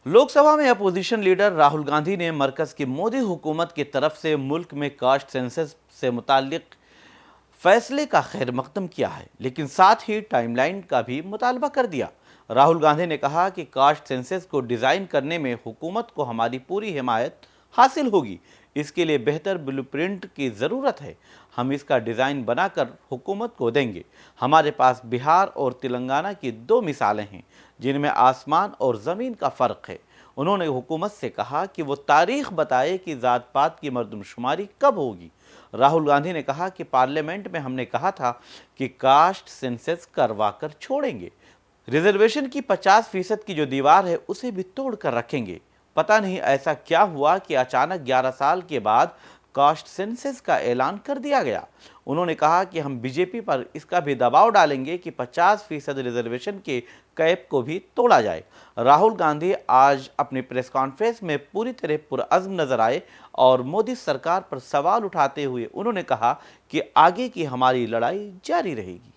लोक सभा में अपोजिशन लीडर राहुल गांधी ने मरकज की मोदी हुकूमत की तरफ से मुल्क में कास्ट सेंसस से मुताल्लिक फैसले का खैर मकदम किया है, लेकिन साथ ही टाइमलाइन का भी मुतालबा कर दिया। राहुल गांधी ने कहा कि कास्ट सेंसस को डिज़ाइन करने में हुकूमत को हमारी पूरी हिमायत हासिल होगी। इसके लिए बेहतर ब्लूप्रिंट की ज़रूरत है। हम इसका डिज़ाइन बनाकर हुकूमत को देंगे। हमारे पास बिहार और तेलंगाना की दो मिसालें हैं जिनमें आसमान और ज़मीन का फ़र्क है। उन्होंने हुकूमत से कहा कि वो तारीख बताए कि ज़ात पात की मर्दमशुमारी कब होगी। राहुल गांधी ने कहा कि पार्लियामेंट में हमने कहा था कि कास्ट सेंसस करवा कर छोड़ेंगे। रिजर्वेशन की 50% की जो दीवार है उसे भी तोड़ कर रखेंगे। पता नहीं ऐसा क्या हुआ कि अचानक 11 साल के बाद कास्ट सेंसस का ऐलान कर दिया गया। उन्होंने कहा कि हम बीजेपी पर इसका भी दबाव डालेंगे कि 50% रिजर्वेशन के कैप को भी तोड़ा जाए। राहुल गांधी आज अपनी प्रेस कॉन्फ्रेंस में पूरी तरह पुरअज़्म नजर आए और मोदी सरकार पर सवाल उठाते हुए उन्होंने कहा कि आगे की हमारी लड़ाई जारी रहेगी।